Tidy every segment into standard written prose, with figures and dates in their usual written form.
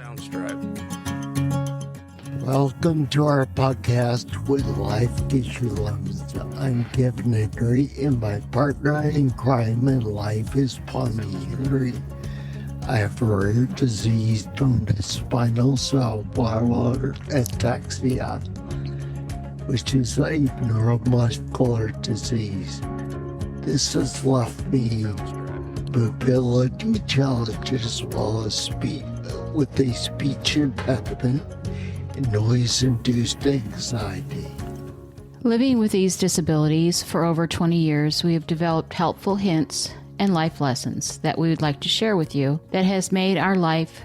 Sound stripe. Welcome to our podcast with Life Tissue Lemons. I'm Kevin Henry, and my partner in crime in life is Pawnee Henry. I have a rare disease known as spinal cell biomotor ataxia, which is a neuromuscular disease. This has left me mobility challenges as well as speech, with a speech impediment and noise-induced anxiety. Living with these disabilities for over 20 years, we have developed helpful hints and life lessons that we would like to share with you that has made our life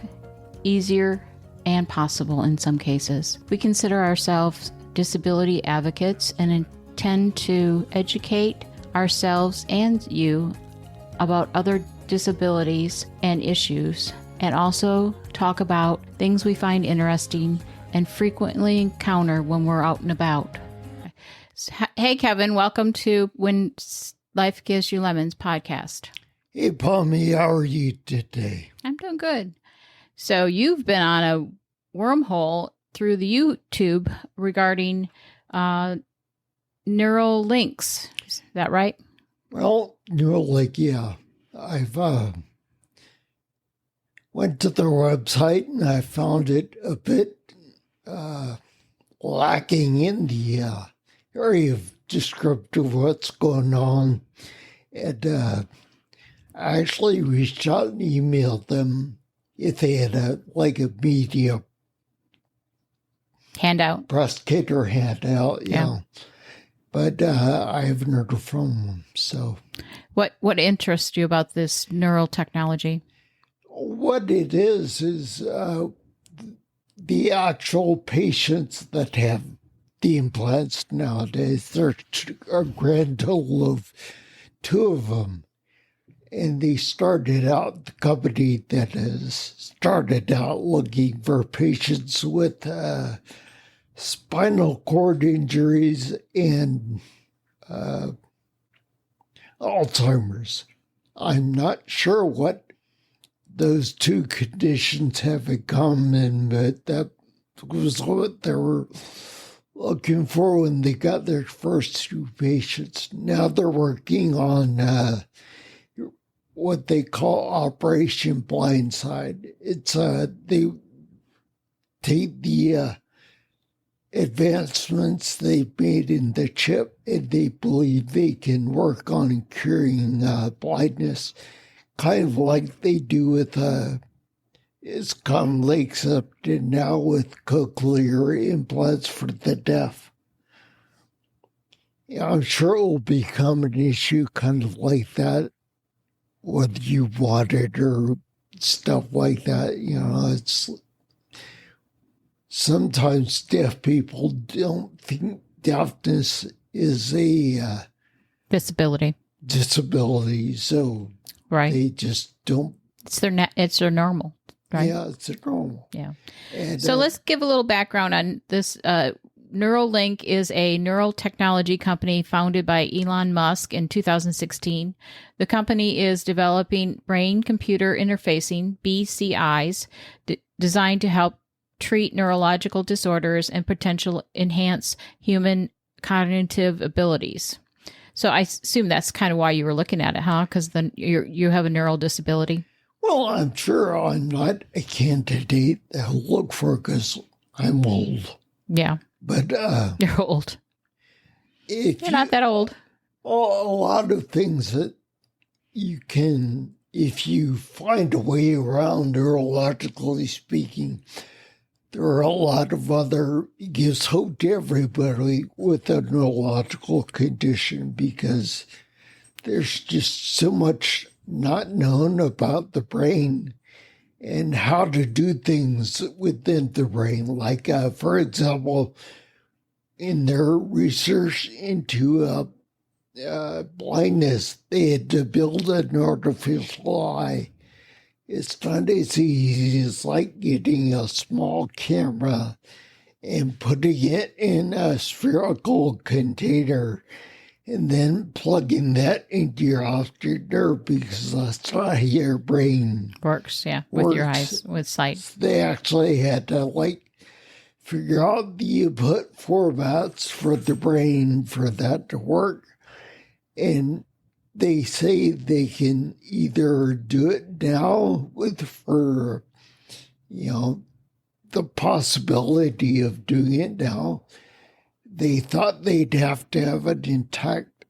easier and possible in some cases. We consider ourselves disability advocates and intend to educate ourselves and you about other disabilities and issues, and also talk about things we find interesting and frequently encounter when we're out and about. Hey, Kevin, welcome to When Life Gives You Lemons podcast. Hey, Pawnee, how are you today? I'm doing good. So you've been on a wormhole through the YouTube regarding Neuralinks. Is that right? Well, Neuralink, yeah. I've went to their website and I found it a bit lacking in the area of descriptive what's going on. And I actually reached out and emailed them if they had a media Handout. press kit or handout, yeah. But I haven't heard from them, so. What interests you about this neural technology? What it is the actual patients that have the implants nowadays. There's a grand total of 2 of them. And they started out, the company that has started out looking for patients with spinal cord injuries and Alzheimer's. I'm not sure what those 2 conditions have in common, but that was what they were looking for when they got their first 2 patients. Now they're working on what they call Operation Blindside. It's they take the advancements they've made in the chip, and they believe they can work on curing blindness, kind of like they do with it's commonly accepted now with cochlear implants for the deaf. Yeah, I'm sure it will become an issue kind of like that, whether you want it or stuff like that. You know, it's sometimes deaf people don't think deafness is a Disability. So Right. they just don't. It's their normal, right? Yeah, it's a normal. Yeah. And, So let's give a little background on this. Neuralink is a neural technology company founded by Elon Musk in 2016. The company is developing brain-computer interfacing, BCIs, designed to help treat neurological disorders and potential enhance human cognitive abilities. So I assume that's kind of why you were looking at it, huh? Because then you have a neural disability. Well, I'm sure I'm not a candidate to look for because I'm old. Yeah. But You're old. You're not that old. A lot of things that you can, if you find a way around, neurologically speaking, there are a lot of other, it gives hope to everybody with a neurological condition because there's just so much not known about the brain and how to do things within the brain. Like, for example, in their research into blindness, they had to build an artificial eye. It's not as easy as like getting a small camera and putting it in a spherical container and then plugging that into your optic nerve because that's how your brain Works, yeah, with your works. eyes, with sight. They actually had to figure out the input formats for the brain for that to work. And they say they can either do it now for the possibility of doing it now. They thought they'd have to have an intact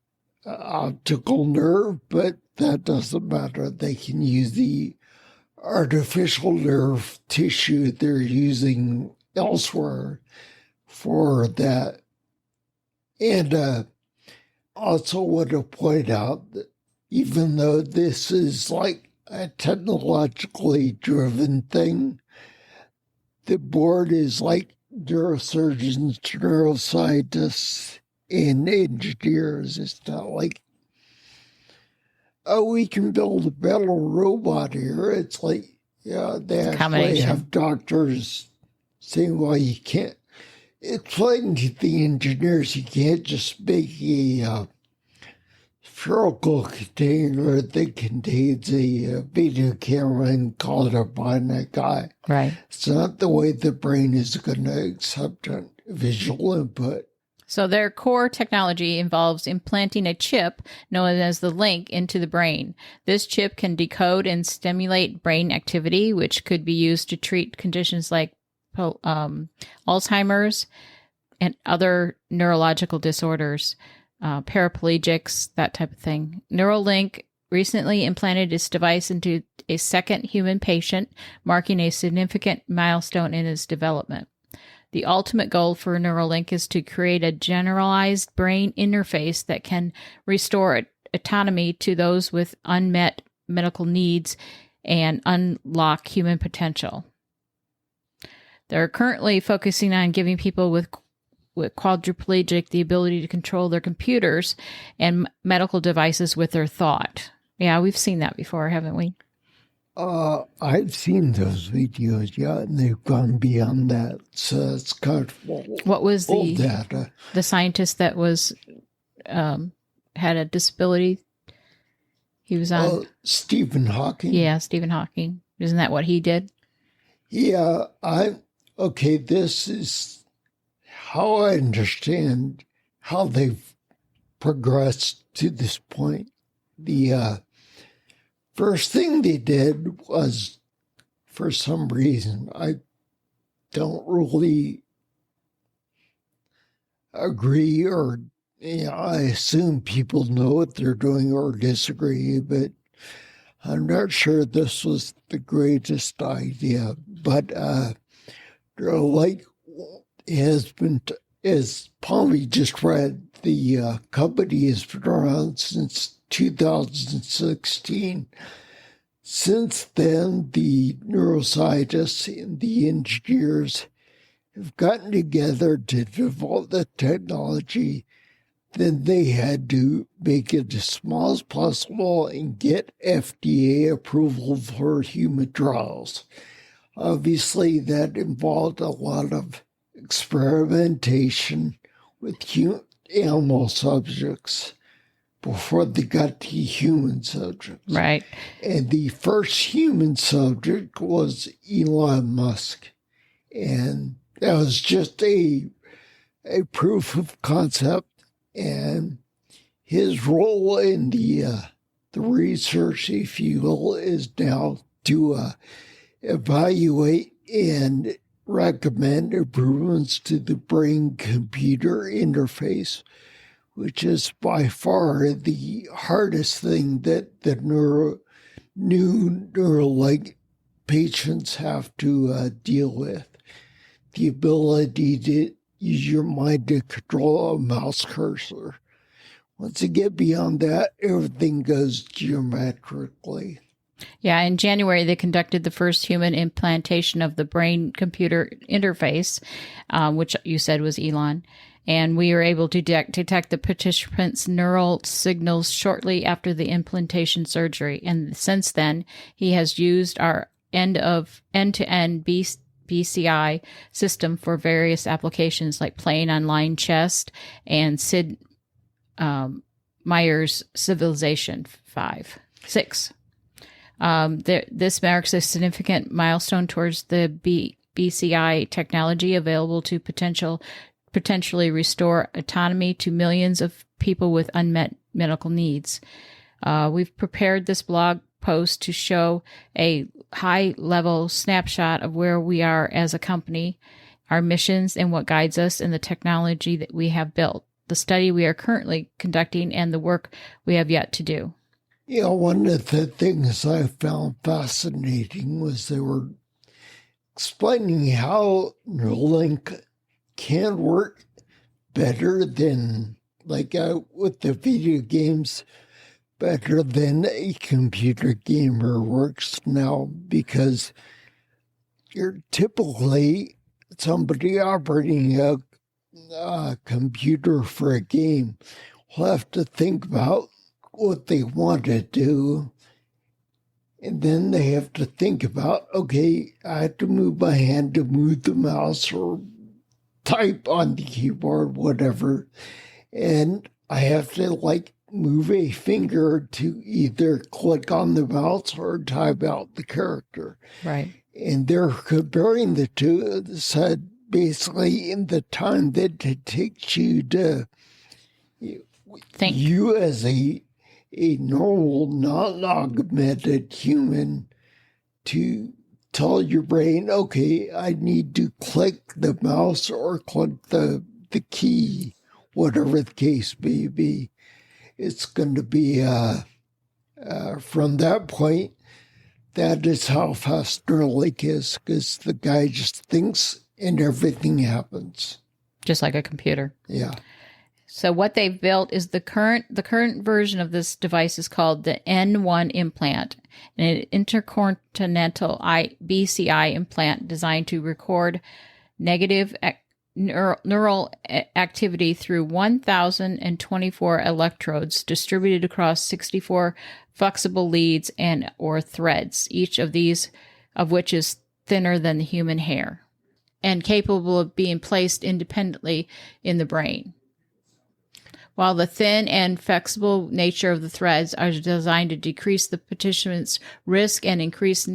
optical nerve, but that doesn't matter. They can use the artificial nerve tissue they're using elsewhere for that. And also want to point out that even though this is like a technologically driven thing, the board is like neurosurgeons, neuroscientists, and engineers. It's not like, oh, we can build a metal robot here. It's like, yeah, they actually have doctors saying, well, you can't. Explain to the engineers you can't just make a spherical container that contains a video camera and call it a bionic eye. Right. It's not the way the brain is going to accept visual input. So their core technology involves implanting a chip known as the link into the brain. This chip can decode and stimulate brain activity, which could be used to treat conditions like Alzheimer's and other neurological disorders, paraplegics, that type of thing. Neuralink recently implanted its device into a second human patient, marking a significant milestone in its development. The ultimate goal for Neuralink is to create a generalized brain interface that can restore autonomy to those with unmet medical needs and unlock human potential. They're currently focusing on giving people with quadriplegic the ability to control their computers and medical devices with their thought. Yeah, we've seen that before, haven't we? I've seen those videos, yeah, and they've gone beyond that. So it's kind of what was old data. The scientist that was had a disability? He was on Stephen Hawking. Yeah, Stephen Hawking. Isn't that what he did? Yeah, okay, this is how I understand how they've progressed to this point. The first thing they did was, for some reason, I don't really agree, or I assume people know what they're doing or disagree, but I'm not sure this was the greatest idea. But Neuralink as Palmy just read, the company has been around since 2016. Since then, the neuroscientists and the engineers have gotten together to develop the technology. Then they had to make it as small as possible and get FDA approval for human trials. Obviously, that involved a lot of experimentation with animal subjects before they got to human subjects. Right. And the first human subject was Elon Musk. And that was just a proof of concept. And his role in the research, if you will, is now to evaluate and recommend improvements to the brain-computer interface, which is by far the hardest thing that the new Neuralink patients have to deal with. The ability to use your mind to control a mouse cursor. Once you get beyond that, everything goes geometrically. Yeah, in January, they conducted the first human implantation of the brain-computer interface, which you said was Elon. And we were able to detect the participant's neural signals shortly after the implantation surgery. And since then, he has used our end-to-end BCI system for various applications like playing online chess and Myers Civilization 6. This marks a significant milestone towards the BCI technology available to potentially restore autonomy to millions of people with unmet medical needs. We've prepared this blog post to show a high-level snapshot of where we are as a company, our missions, and what guides us in the technology that we have built, the study we are currently conducting, and the work we have yet to do. Yeah, one of the things I found fascinating was they were explaining how Neuralink can work better than, with the video games, better than a computer gamer works now, because you're typically somebody operating a computer for a game will have to think about what they want to do, and then they have to think about, okay, I have to move my hand to move the mouse or type on the keyboard, whatever, and I have to move a finger to either click on the mouse or type out the character. Right. And they're comparing the two, said basically in the time that it takes you to think. You as a normal, non-augmented human to tell your brain, okay, I need to click the mouse or click the key, whatever the case may be. It's going to be, from that point, that is how fast Neuralink is, because the guy just thinks and everything happens. Just like a computer. Yeah. So what they've built is the current version of this device is called the N1 implant, an intercontinental BCI implant designed to record negative neural activity through 1,024 electrodes distributed across 64 flexible leads or threads, each of which is thinner than the human hair and capable of being placed independently in the brain. While the thin and flexible nature of the threads are designed to decrease the participant's risk and increase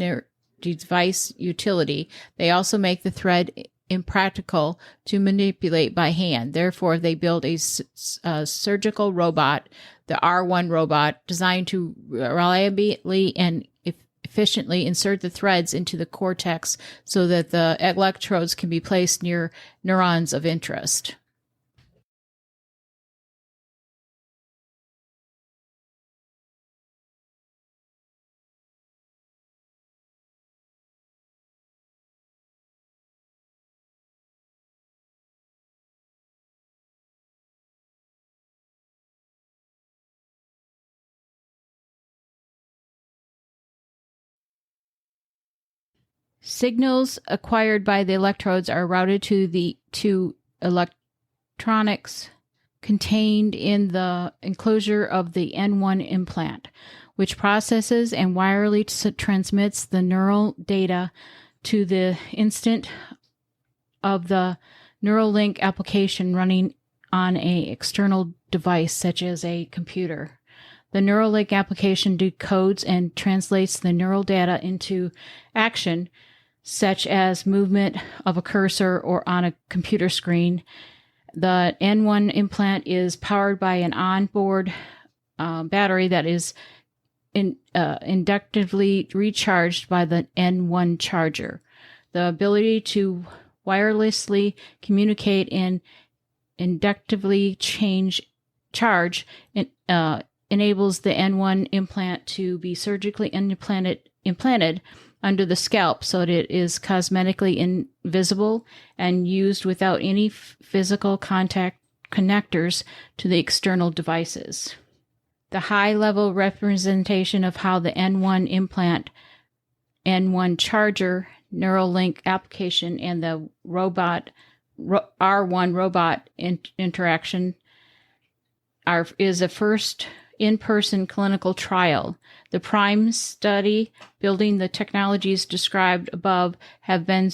device utility, they also make the thread impractical to manipulate by hand. Therefore, they built a surgical robot, the R1 robot, designed to reliably and efficiently insert the threads into the cortex so that the electrodes can be placed near neurons of interest. Signals acquired by the electrodes are routed to electronics contained in the enclosure of the N1 implant, which processes and wirelessly transmits the neural data to the instant of the Neuralink application running on an external device such as a computer. The Neuralink application decodes and translates the neural data into action, such as movement of a cursor or on a computer screen. The N1 implant is powered by an onboard battery that is inductively recharged by the N1 charger. The ability to wirelessly communicate and inductively charge enables the N1 implant to be surgically implanted under the scalp so that it is cosmetically invisible and used without any physical contact connectors to the external devices. The high-level representation of how the N1 implant, N1 charger, Neuralink application, and the R1 robot interaction is a first in-person clinical trial. The prime study building the technologies described above have been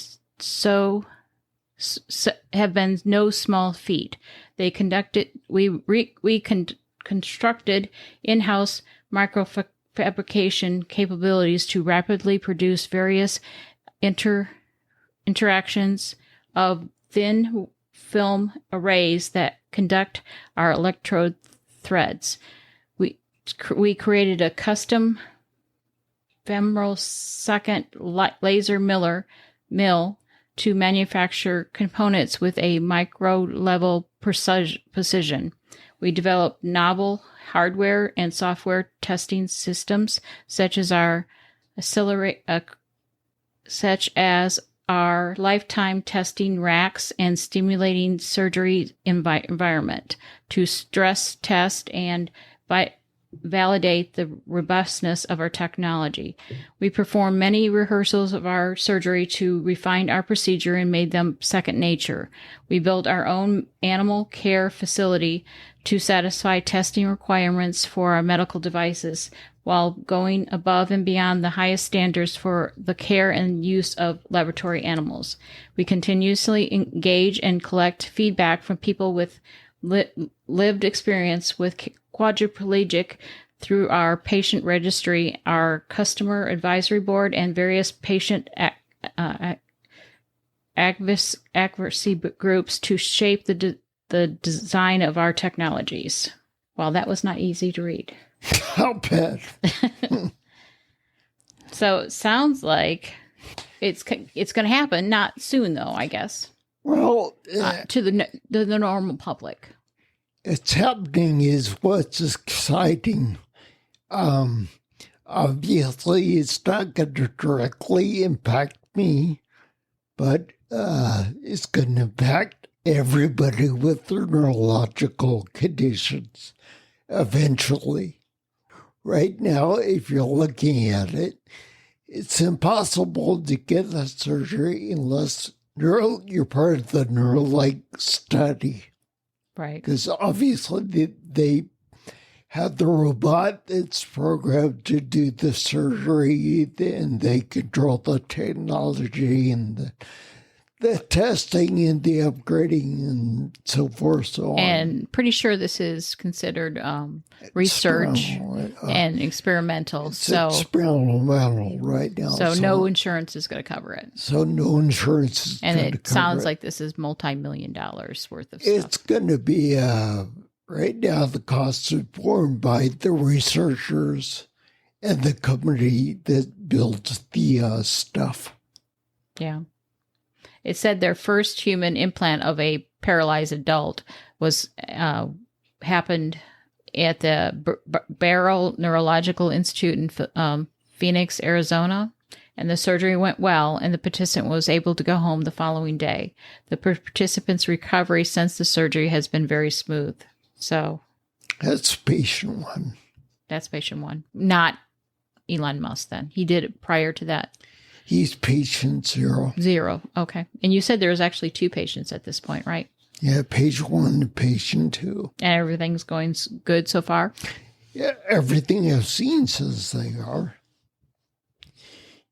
no small feat. We constructed in-house microfabrication capabilities to rapidly produce various interactions of thin film arrays that conduct our electrode threads. We created a custom femtosecond laser mill to manufacture components with a micro-level precision. We developed novel hardware and software testing systems, such as our lifetime testing racks and stimulating surgery environment to stress test and validate the robustness of our technology. We performed many rehearsals of our surgery to refine our procedure and made them second nature. We built our own animal care facility to satisfy testing requirements for our medical devices while going above and beyond the highest standards for the care and use of laboratory animals. We continuously engage and collect feedback from people with lived experience with quadriplegic through our patient registry, our customer advisory board, and various patient advocacy groups to shape the design of our technologies. Well, that was not easy to read. How bad? So it sounds like it's going to happen, not soon though, I guess. Well, to the normal public. It's happening is what's exciting. Obviously, it's not going to directly impact me, but it's going to impact everybody with their neurological conditions eventually. Right now, if you're looking at it, it's impossible to get the surgery unless you're part of the Neuralink study. Right. Because obviously they have the robot that's programmed to do the surgery, and they control the technology and the testing and the upgrading and so forth, so on. And pretty sure this is considered research and experimental. It's experimental right now. So no insurance is going to cover it. So no insurance is going to cover it. And it sounds like this is multi-million dollars worth of stuff. It's going to be, right now, the cost is borne by the researchers and the company that builds the stuff. Yeah. It said their first human implant of a paralyzed adult was happened at the Barrow Neurological Institute in Phoenix, Arizona, and the surgery went well, and the participant was able to go home the following day. The participant's recovery since the surgery has been very smooth. So that's patient one. That's patient one, not Elon Musk. Then he did it prior to that. He's patient 0. 0. Okay. And you said there's actually 2 patients at this point, right? Yeah, patient 1 and patient 2. And everything's going good so far? Yeah, everything I've seen says they are.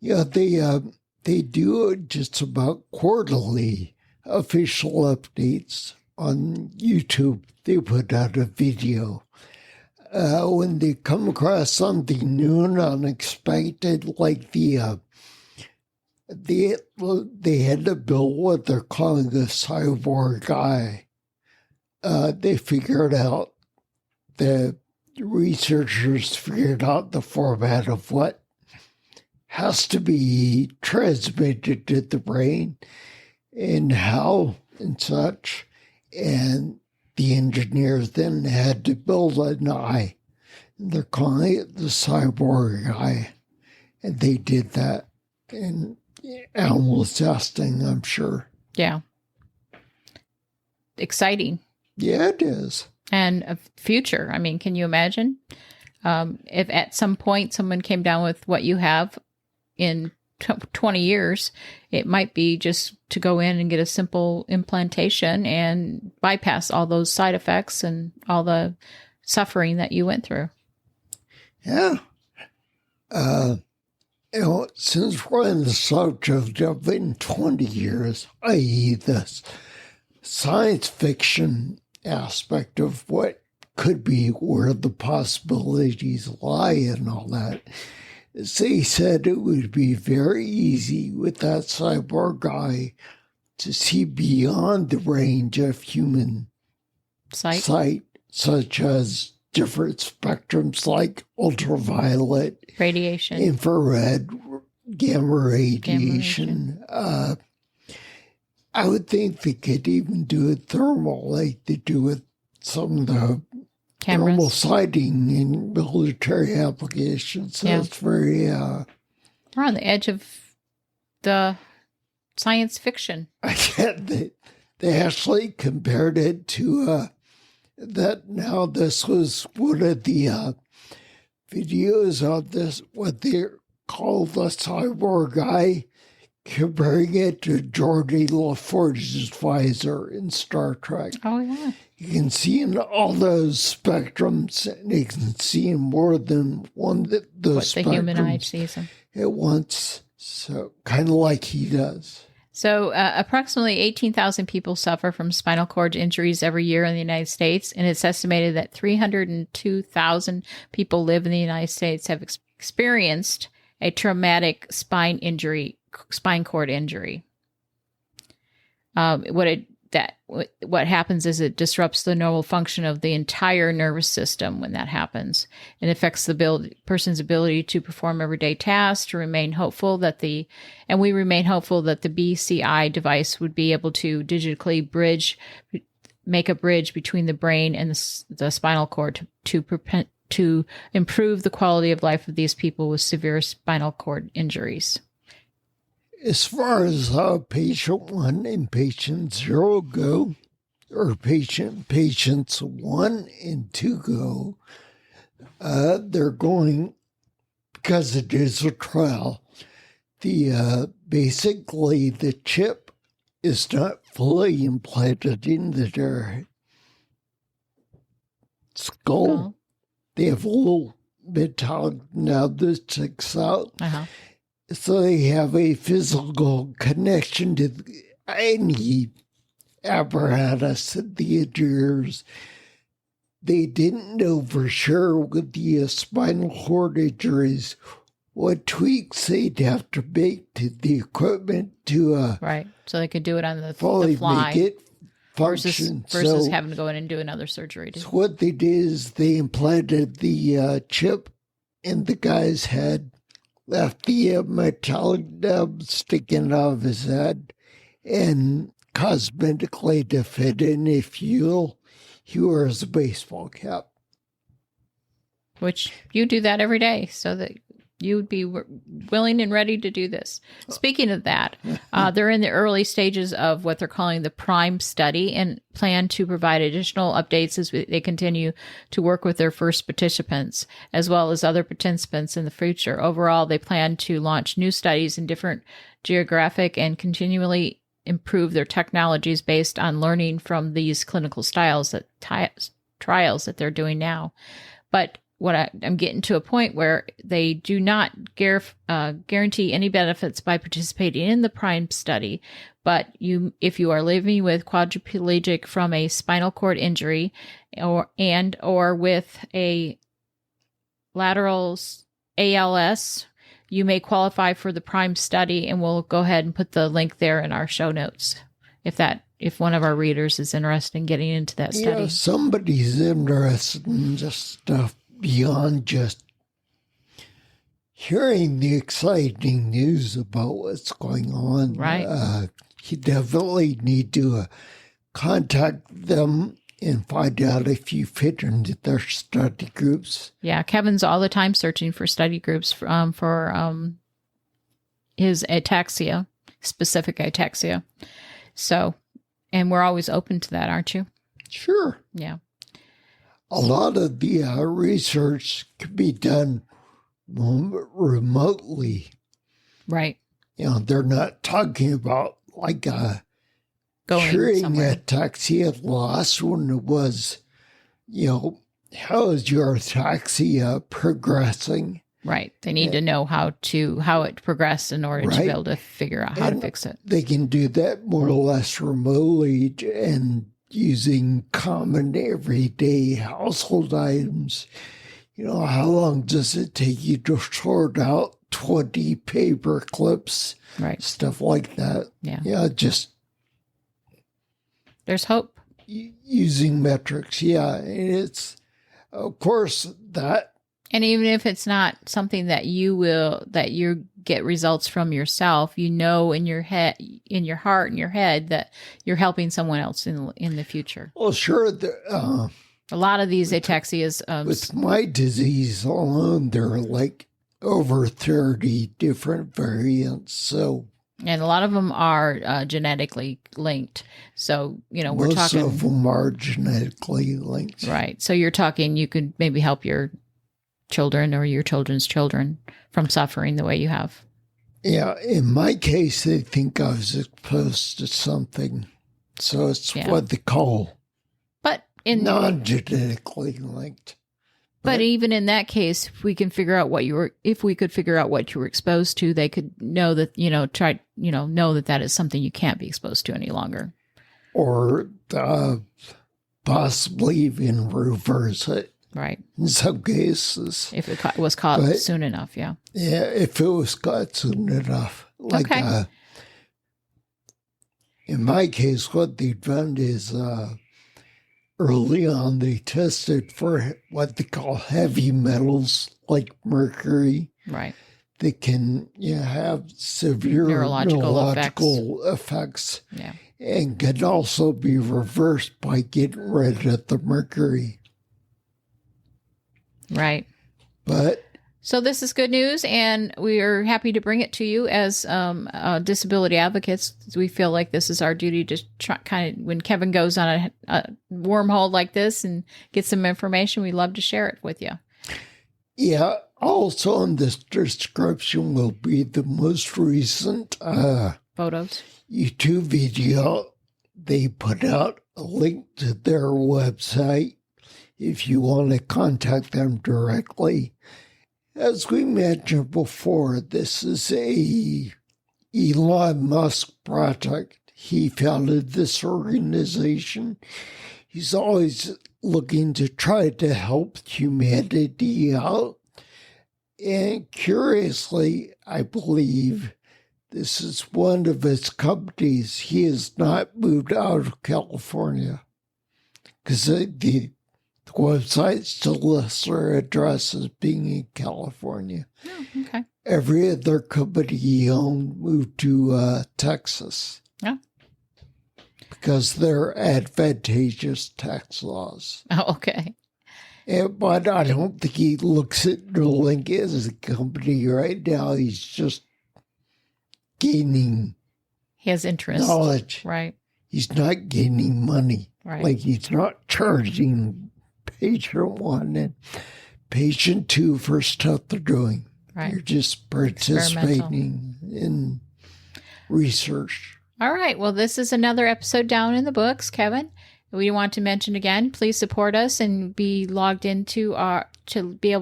Yeah, they do just about quarterly official updates on YouTube. They put out a video. When they come across something new and unexpected, like they had to build what they're calling a cyborg eye. They figured out, the researchers figured out the format of what has to be transmitted to the brain and how and such. And the engineers then had to build an eye. They're calling it the cyborg eye. And they did that in animal testing, I'm sure. Yeah. Exciting. Yeah, it is. And a future. I mean, can you imagine if at some point someone came down with what you have in 20 years, it might be just to go in and get a simple implantation and bypass all those side effects and all the suffering that you went through. Yeah. Since we're in the subject of in 20 years, i.e. the science fiction aspect of what could be, where the possibilities lie and all that. They said it would be very easy with that cyborg eye to see beyond the range of human sight, such as different spectrums like ultraviolet, radiation, infrared, gamma radiation. I would think they could even do it thermal, like they do with some of the cameras, thermal sighting in military applications. So it's very... we're on the edge of the science fiction. They actually compared it to that. Now, this was one of the videos of this, what they call the cyborg eye, comparing it to Geordi LaForge's visor in Star Trek. Oh, yeah. You can see in all those spectrums, and you can see in more than one those what the human eye sees them at once. So kind of like he does. So approximately 18,000 people suffer from spinal cord injuries every year in the United States, and it's estimated that 302,000 people live in the United States have experienced a traumatic spine cord injury. What happens is it disrupts the normal function of the entire nervous system when that happens. It affects the person's ability to perform everyday tasks. We remain hopeful that the BCI device would be able to digitally make a bridge between the brain and the spinal cord to improve the quality of life of these people with severe spinal cord injuries. As far as patient 1 and patient 0 go, or patients 1 and 2 go, they're going, because it is a trial, basically the chip is not fully implanted into their skull. They have a little metallic nub that sticks out. So they have a physical connection to any apparatus in the ears. They didn't know for sure with the spinal cord injuries what tweaks they'd have to make to the equipment to right, so they could do it on the fully fly, make it function. Versus having to go in and do another surgery. So what they did is they implanted the chip in the guy's head, left the metallic nub sticking out of his head, and cosmetically to fit in, if you will, he wears a baseball cap. Which you do that every day, so that you would be willing and ready to do this. Speaking of that, they're in the early stages of what they're calling the PRIME study and plan to provide additional updates as they continue to work with their first participants, as well as other participants in the future. Overall, they plan to launch new studies in different geographic and continually improve their technologies based on learning from these clinical trials that they're doing now. But I'm getting to a point where they do not guarantee any benefits by participating in the PRIME study. But if you are living with quadriplegic from a spinal cord injury or with a lateral ALS, you may qualify for the PRIME study, and we'll go ahead and put the link there in our show notes if one of our readers is interested in getting into that study. Yeah, somebody's interested in just stuff beyond just hearing the exciting news about what's going on. Right. You definitely need to contact them and find out if you fit into their study groups. Yeah, Kevin's all the time searching for study groups for his ataxia, specific ataxia. So, and we're always open to that, aren't you? Sure. Yeah. A lot of the research can be done remotely. Right. They're not talking about like curing ataxia. The last one was, how is your ataxia progressing? Right. They need to know how it progressed in order to be able to figure out how to fix it. They can do that more or less remotely, and using common everyday household items. How long does it take you to sort out 20 paper clips? Right. Stuff like that. Yeah. Yeah, just... There's hope. Using metrics, yeah. And it's, of course, that... And even if it's not something that you get results from yourself, in your head, in your heart, in your head, that you're helping someone else in the future. Well, sure. A lot of these ataxias... with my disease alone, there are like over 30 different variants, so... And a lot of them are genetically linked. So, we're most talking... Most of them are genetically linked. Right. So you're talking, you could maybe help your children or your children's children from suffering the way you have. Yeah. In my case, they think I was exposed to something. So it's what they call non-genetically linked. But even in that case, if we could figure out what you were exposed to, they could know that, know that is something you can't be exposed to any longer. Or possibly even reverse it. Right. In some cases. If it was caught soon enough, yeah. Yeah, if it was caught soon enough. Like, okay. In my case, what they've done is early on they tested for what they call heavy metals like mercury. Right. They can have severe neurological effects. Yeah. And can also be reversed by getting rid of the mercury. Right. But so this is good news, and we are happy to bring it to you as disability advocates. We feel like this is our duty to try, kind of, when Kevin goes on a wormhole like this and gets some information, we love to share it with you. Yeah. Also in this description will be the most recent photos. YouTube video. They put out a link to their website if you want to contact them directly. As we mentioned before, this is a Elon Musk project. He founded this organization. He's always looking to try to help humanity out. And curiously, I believe this is one of his companies. He has not moved out of California because the website still lists their address as being in California. Oh, okay. Every other company he owned moved to Texas. Yeah. Because they're advantageous tax laws. Oh, okay. But I don't think he looks at Neuralink as a company right now. He's just gaining his interest. Knowledge. Right. He's not gaining money. Right. Like he's not charging patient 1 and patient 2 for stuff they're doing. Right. You're just participating in research. All right. Well, this is another episode down in the books, Kevin. We want to mention again, please support us and be able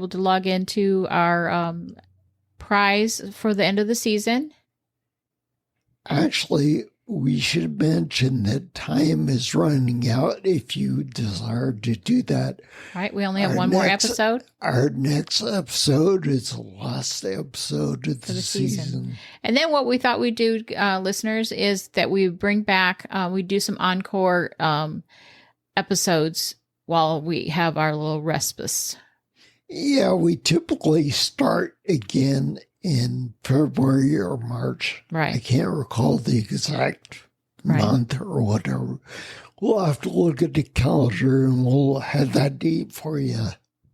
to log into our prize for the end of the season. Actually, we should mention that time is running out if you desire to do that. All right. We only have one more episode. Our next episode is the last episode of the season. And then what we thought we'd do, listeners, is that we bring back, we do some encore episodes while we have our little respite. Yeah, we typically start again in February or March. Right. I can't recall the exact month or whatever. We'll have to look at the calendar and we'll have that date for you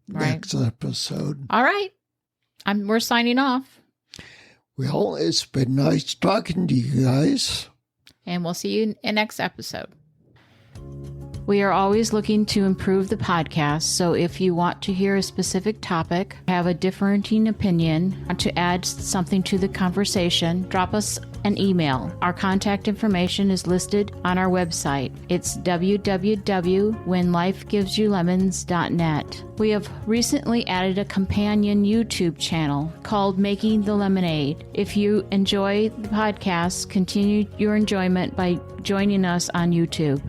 next episode. All right. We're signing off. Well, it's been nice talking to you guys. And we'll see you in next episode. We are always looking to improve the podcast, so if you want to hear a specific topic, have a differing opinion, want to add something to the conversation, drop us an email. Our contact information is listed on our website. It's www.whenlifegivesyoulemons.net. We have recently added a companion YouTube channel called Making the Lemonade. If you enjoy the podcast, continue your enjoyment by joining us on YouTube.